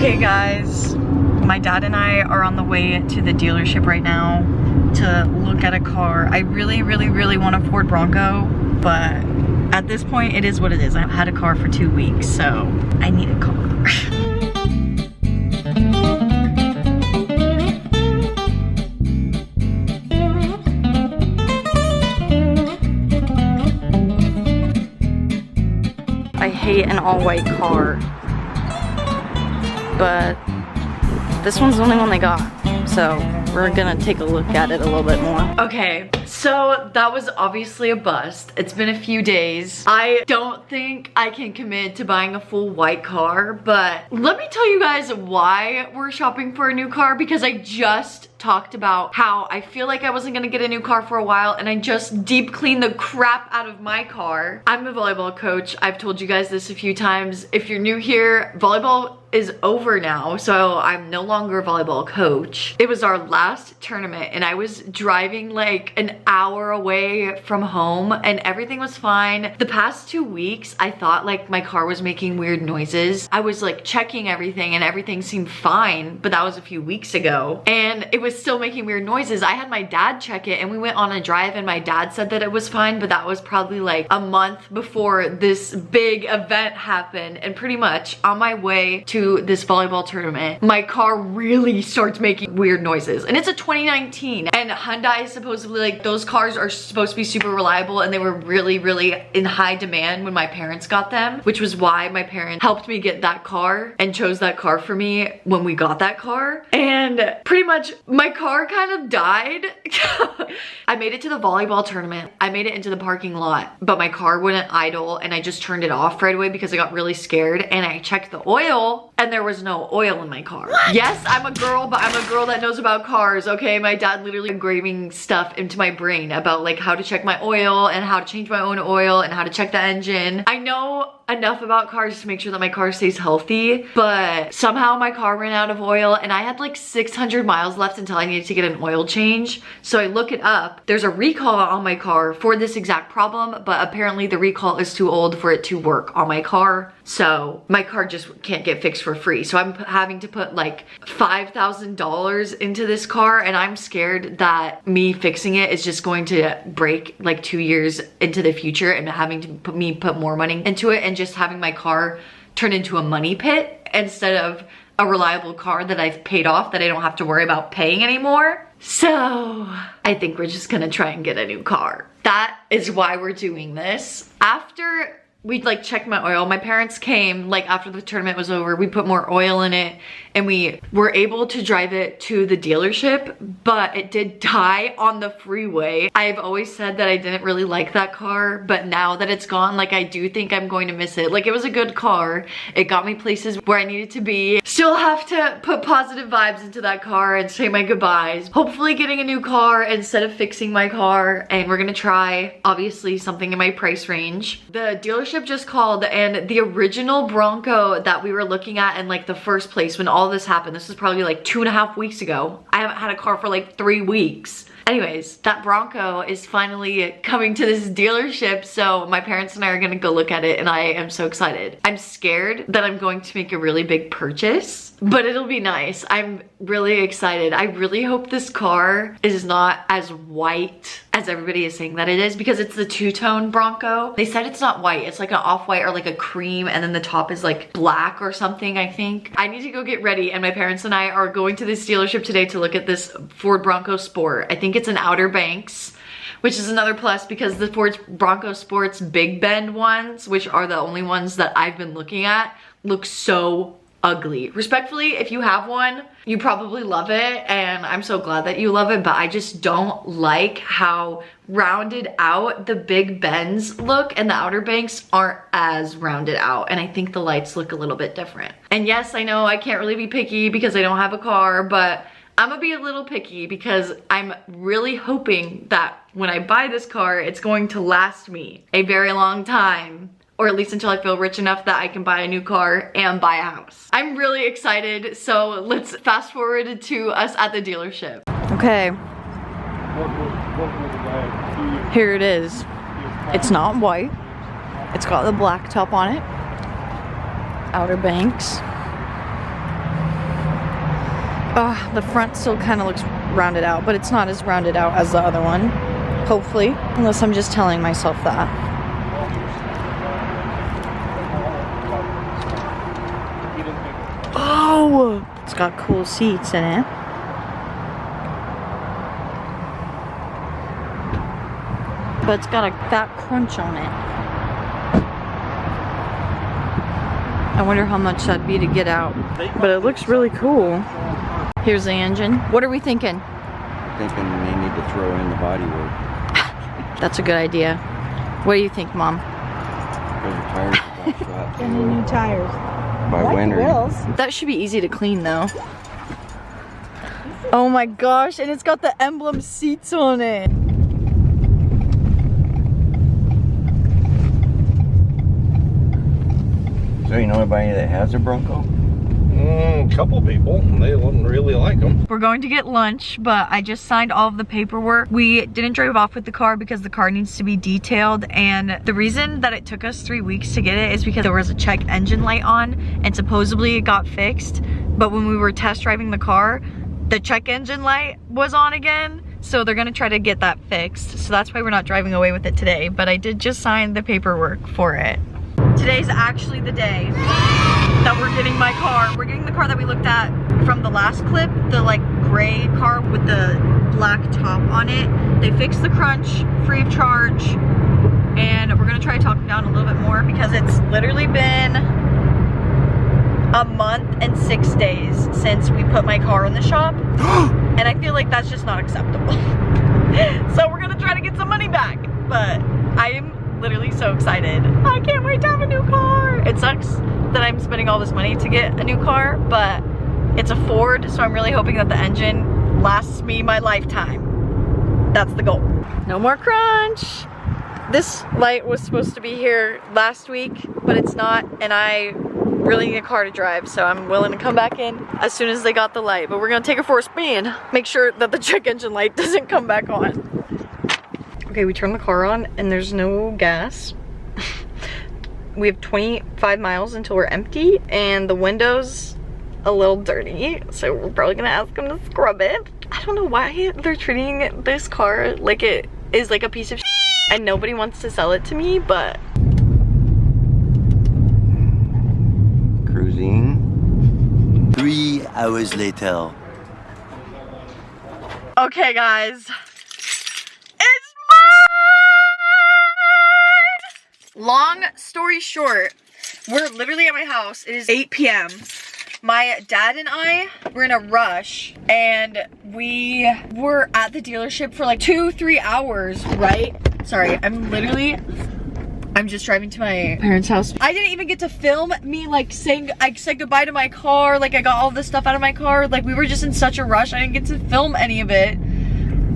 Okay guys, my dad and I are on the way to the dealership right now to look at a car. I really want a Ford Bronco, but at this point it is what it is. I've had a car for 2 weeks, so I need a car. I hate an all-white car, but this one's the only one they got, so we're gonna take a look at it a little bit more. Okay, so that was obviously a bust. It's been a few days. I don't think I can commit to buying a full white car, but let me tell you guys why we're shopping for a new car, because I just talked about how I feel like I wasn't gonna get a new car for a while, and I just deep cleaned the crap out of my car. I'm a volleyball coach. I've told you guys this a few times. If you're new here, volleyball is over now, so I'm no longer a volleyball coach. It was our last tournament and I was driving like an hour away from home and everything was fine. The past 2 weeks, I thought like my car was making weird noises. I was like checking everything and everything seemed fine, but that was a few weeks ago. And it was still making weird noises. I had my dad check it and we went on a drive and my dad said that it was fine, but that was probably like a month before this big event happened. And pretty much on my way to this volleyball tournament, my car really starts making weird noises. And it's a 2019 and Hyundai is supposedly like, those cars are supposed to be super reliable and they were really in high demand when my parents got them, which was why my parents helped me get that car and chose that car for me when we got that car. And pretty much my car kind of died. I made it to the volleyball tournament. I made it into the parking lot, but my car wouldn't idle and I just turned it off right away because I got really scared, and I checked the oil and there was no oil in my car. What? Yes, I'm a girl, but I'm a girl that knows about cars, okay? My dad literally engraving stuff into my brain about like how to check my oil and how to change my own oil and how to check the engine. I know enough about cars to make sure that my car stays healthy, but somehow my car ran out of oil and I had like 600 miles left until I needed to get an oil change. So I look it up. There's a recall on my car for this exact problem, but apparently the recall is too old for it to work on my car. So my car just can't get fixed for free. So I'm having to put like $5,000 into this car, and I'm scared that me fixing it is just going to break like 2 years into the future and having to put more money into it and just having my car turn into a money pit instead of a reliable car that I've paid off that I don't have to worry about paying anymore. So I think we're just gonna try and get a new car. That is why we're doing this. After we'd like check my oil, my parents came like after the tournament was over, we put more oil in it and we were able to drive it to the dealership, but it did die on the freeway. I've always said that I didn't really like that car, but now that it's gone, like I do think I'm going to miss it. Like it was a good car. It got me places where I needed to be. Still have to put positive vibes into that car and say my goodbyes. Hopefully getting a new car instead of fixing my car, and we're gonna try obviously something in my price range. The dealership just called, and the original Bronco that we were looking at in like the first place when all this happened, this was probably like 2.5 weeks ago. I haven't had a car for like 3 weeks. Anyways, that Bronco is finally coming to this dealership, so my parents and I are gonna go look at it, and I am so excited. I'm scared that I'm going to make a really big purchase, but it'll be nice. I'm really excited. I really hope this car is not as white as everybody is saying that it is, because it's the two-tone Bronco. They said it's not white, it's like an off-white or like a cream, and then the top is like black or something, I think. I need to go get ready, and my parents and I are going to this dealership today to look at this Ford Bronco Sport. I think it's an Outer Banks, which is another plus because the Ford Bronco Sports Big Bend ones, which are the only ones that I've been looking at, look so ugly. Respectfully, if you have one, you probably love it, and I'm so glad that you love it, but I just don't like how rounded out the Big Bends look, and the Outer Banks aren't as rounded out, and I think the lights look a little bit different. And yes, I know I can't really be picky because I don't have a car, but I'm gonna be a little picky because I'm really hoping that when I buy this car, it's going to last me a very long time, or at least until I feel rich enough that I can buy a new car and buy a house. I'm really excited, so let's fast forward to us at the dealership. Okay. Here it is. It's not white. It's got the black top on it. Outer Banks. The front still kind of looks rounded out, but it's not as rounded out as the other one. Hopefully, unless I'm just telling myself that. Oh, it's got cool seats in it. But it's got a fat crunch on it. I wonder how much that'd be to get out. But it looks really cool. Here's the engine. What are we thinking? Thinking they need to throw in the bodywork. That's a good idea. What do you think, Mom? Because the tires got shot Any new tires? by winter. That should be easy to clean though. Oh my gosh, and it's got the emblem seats on it. So you know anybody that has a Bronco? A couple people. They wouldn't really like them. We're going to get lunch, but I just signed all of the paperwork. We didn't drive off with the car because the car needs to be detailed, and the reason that it took us 3 weeks to get it is because there was a check engine light on and supposedly it got fixed, but when we were test driving the car, the check engine light was on again, so they're gonna try to get that fixed. So that's why we're not driving away with it today, but I did just sign the paperwork for it. Today's actually the day that we're getting my car. We're getting the car that we looked at from the last clip, the like gray car with the black top on it. They fixed the crunch free of charge, and we're gonna try to talk them down a little bit more because it's literally been a month and 6 days since we put my car in the shop, and I feel like that's just not acceptable. So we're gonna try to get some money back, but I am literally so excited. I can't wait to have a new car. It sucks that I'm spending all this money to get a new car, but it's a Ford, so I'm really hoping that the engine lasts me my lifetime. That's the goal. No more crunch. This light was supposed to be here last week, but it's not, and I really need a car to drive, so I'm willing to come back in as soon as they got the light. But we're gonna take it for a spin. Make sure that the check engine light doesn't come back on. Okay, we turned the car on and there's no gas. We have 25 miles until we're empty, and the window's a little dirty, so we're probably gonna ask them to scrub it. I don't know why they're treating this car like it is like a piece of shit, and nobody wants to sell it to me, but Cruising. 3 hours later. okay guys, long story short, we're literally at my house. It is 8 p.m. My dad and I were in a rush, and we were at the dealership for like 2-3 hours, right? Sorry, I'm just driving to my parents' house. I didn't even get to film me like I said goodbye to my car, like I got all this stuff out of my car. Like we were just in such a rush, I didn't get to film any of it.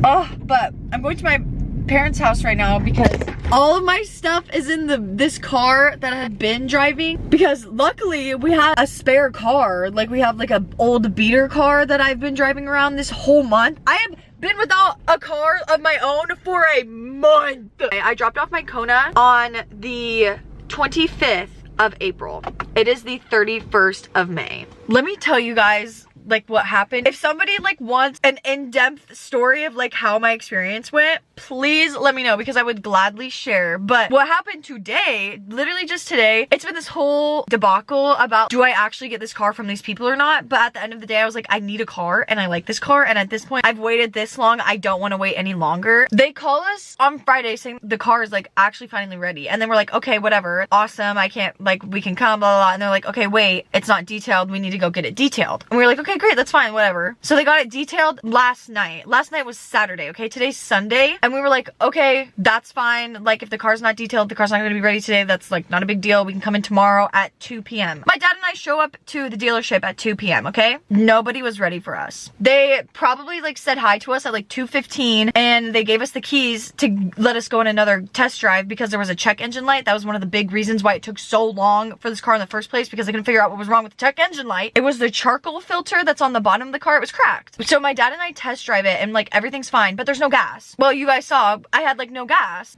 Oh, but I'm going to my parents' house right now because all of my stuff is in this car that I've been driving, because luckily we have a spare car. Like we have like an old beater car that I've been driving around this whole month. I have been without a car of my own for a month. I dropped off my Kona on the 25th of April. It is the 31st of May. Let me tell you guys like what happened. If somebody like wants an in-depth story of like how my experience went, please let me know, because I would gladly share. But what happened today, literally just today, it's been this whole debacle about, do I actually get this car from these people or not? But at the end of the day, I was like, I need a car and I like this car, and at this point I've waited this long, I don't want to wait any longer. They call us on Friday saying the car is like actually finally ready, and then we're like, okay, whatever, awesome, I can't, like we can come, blah blah blah. And they're like, okay, wait, it's not detailed, we need to go get it detailed. And we were like, okay, great, that's fine, whatever. So they got it detailed last night. Last night was Saturday, okay? Today's Sunday. And we were like, okay, that's fine. Like if the car's not detailed, the car's not gonna be ready today, that's like not a big deal. We can come in tomorrow at 2 p.m. My dad and I show up to the dealership at 2 p.m, okay? Nobody was ready for us. They probably like said hi to us at like 2:15, and they gave us the keys to let us go on another test drive because there was a check engine light. That was one of the big reasons why it took so long for this car in the first place, because I couldn't figure out what was wrong with the check engine light. It was the charcoal filter filter that's on the bottom of the car, it was cracked. So my dad and I test drive it and like everything's fine, but there's no gas. Well, you guys saw I had like no gas.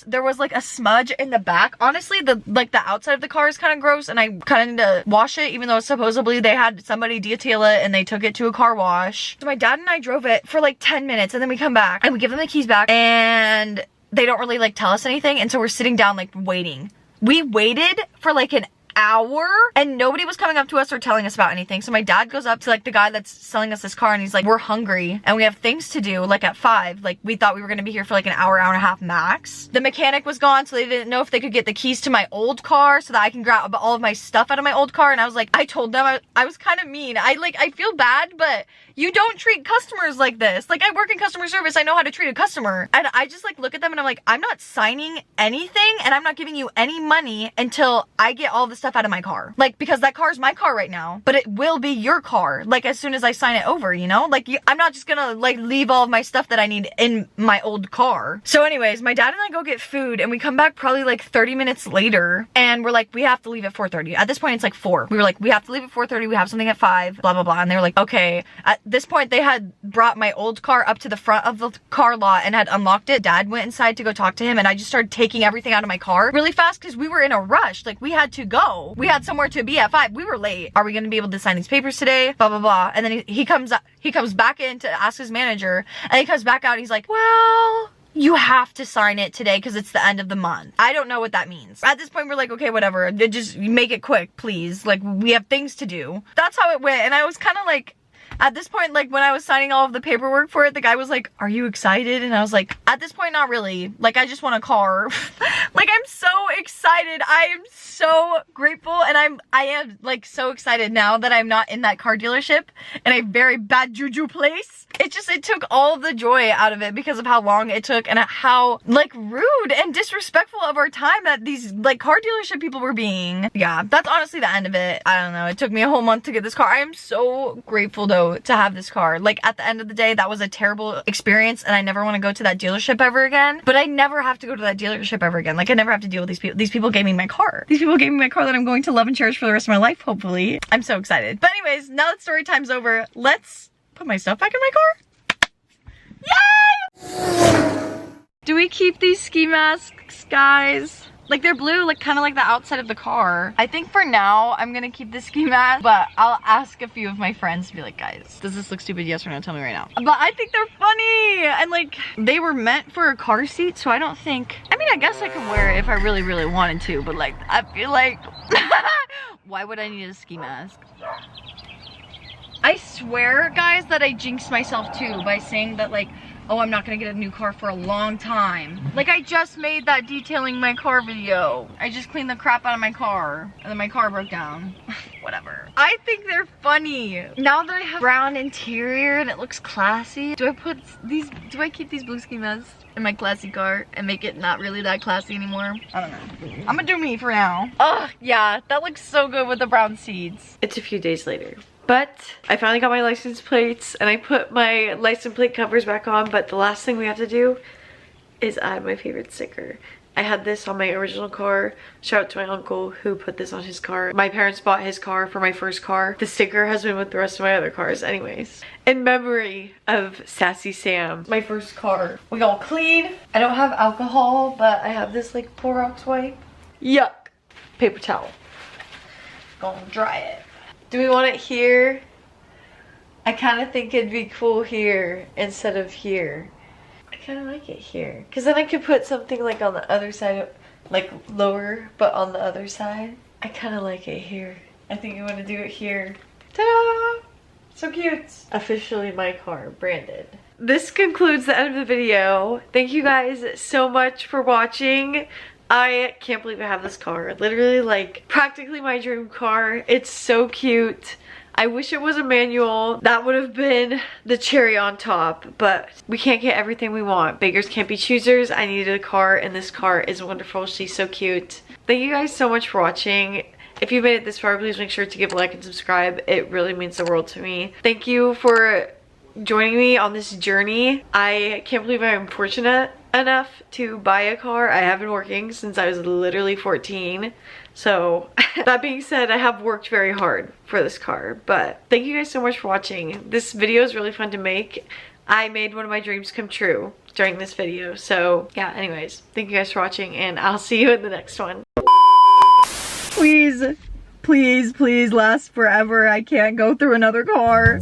There was like a smudge in the back. Honestly, the outside of the car is kind of gross and I kind of need to wash it, even though supposedly they had somebody detail it and they took it to a car wash. So my dad and I drove it for like 10 minutes and then we come back and we give them the keys back and they don't really like tell us anything, and so we're sitting down like waiting. We waited for like an hour and nobody was coming up to us or telling us about anything. So my dad goes up to like the guy that's selling us this car and he's like, we're hungry and we have things to do like at 5. Like we thought we were gonna be here for like an hour, hour and a half max. The mechanic was gone, so they didn't know if they could get the keys to my old car so that I can grab all of my stuff out of my old car. And I was like, I told them I was kind of mean. I feel bad, but you don't treat customers like this. Like, I work in customer service, I know how to treat a customer. And I just like look at them and I'm like, I'm not signing anything and I'm not giving you any money until I get all the stuff out of my car. Like, because that car is my car right now, but it will be your car, like as soon as I sign it over, you know? Like, I'm not just gonna like leave all of my stuff that I need in my old car. So anyways, my dad and I go get food and we come back probably like 30 minutes later and we're like, we have to leave at 4:30. At this point, it's like 4. We were like, we have to leave at 4:30. We have something at 5, blah, blah, blah. And they were like, okay. At this point, they had brought my old car up to the front of the car lot and had unlocked it. Dad went inside to go talk to him and I just started taking everything out of my car really fast because we were in a rush. Like, we had to go. We had somewhere to be at 5. We were late. Are we going to be able to sign these papers today? Blah, blah, blah. And then he comes back in to ask his manager and he comes back out and he's like, well, you have to sign it today because it's the end of the month. I don't know what that means. At this point, we're like, okay, whatever. Just make it quick, please. Like, we have things to do. That's how it went. And I was kind of like, at this point, like when I was signing all of the paperwork for it, the guy was like, are you excited? And I was like, at this point, not really. Like, I just want a car. Like, I'm so excited. I am so grateful. And I am like so excited now that I'm not in that car dealership in a very bad juju place. It took all of the joy out of it because of how long it took and how like rude and disrespectful of our time that these like car dealership people were being. Yeah, that's honestly the end of it. I don't know. It took me a whole month to get this car. I am so grateful though to have this car. Like, at the end of the day, that was a terrible experience and I never want to go to that dealership ever again. But I never have to go to that dealership ever again. Like, I never have to deal with these people. These people gave me my car. These people gave me my car that I'm going to love and cherish for the rest of my life, hopefully. I'm so excited. But anyways, now that story time's over, let's put my stuff back in my car. Yay! Do we keep these ski masks, guys? Like, they're blue, like kind of like the outside of the car. I think for now, I'm gonna keep the ski mask, but I'll ask a few of my friends to be like, guys, does this look stupid? Yes or no? Tell me right now. But I think they're funny. And like, they were meant for a car seat, so I don't think, I mean, I guess I could wear it if I really, really wanted to, but like, I feel like, why would I need a ski mask? I swear, guys, that I jinxed myself too by saying that like, oh, I'm not gonna get a new car for a long time. Like, I just made that detailing my car video. I just cleaned the crap out of my car and then my car broke down. Whatever. I think they're funny. Now that I have brown interior and it looks classy, do I keep these blue ski masks in my classy car and make it not really that classy anymore? I don't know. I'm gonna do me for now. Oh, yeah, that looks so good with the brown seats. It's a few days later. But I finally got my license plates and I put my license plate covers back on, but the last thing we have to do is add my favorite sticker. I had this on my original car. Shout out to my uncle who put this on his car. My parents bought his car for my first car. The sticker has been with the rest of my other cars anyways. In memory of Sassy Sam, my first car. We all clean. I don't have alcohol, but I have this like Clorox wipe. Yuck. Paper towel. Gonna dry it. Do we want it here? I kind of think it'd be cool here instead of here. I kind of like it here. Because then I could put something like on the other side, like lower, but on the other side. I kind of like it here. I think I want to do it here. Ta-da! So cute. Officially my car, branded. This concludes the end of the video. Thank you guys so much for watching. I can't believe I have this car. Literally, like, practically my dream car. It's so cute. I wish it was a manual. That would have been the cherry on top, but we can't get everything we want. Beggars can't be choosers. I needed a car, and this car is wonderful. She's so cute. Thank you guys so much for watching. If you made it this far, please make sure to give a like and subscribe. It really means the world to me. Thank you for joining me on this journey. I can't believe I'm fortunate enough to buy a car. I have been working since I was literally 14. So that being said, I have worked very hard for this car, but thank you guys so much for watching. This video is really fun to make. I made one of my dreams come true during this video. So yeah, anyways, thank you guys for watching, and I'll see you in the next one. Please, please, please last forever. I can't go through another car.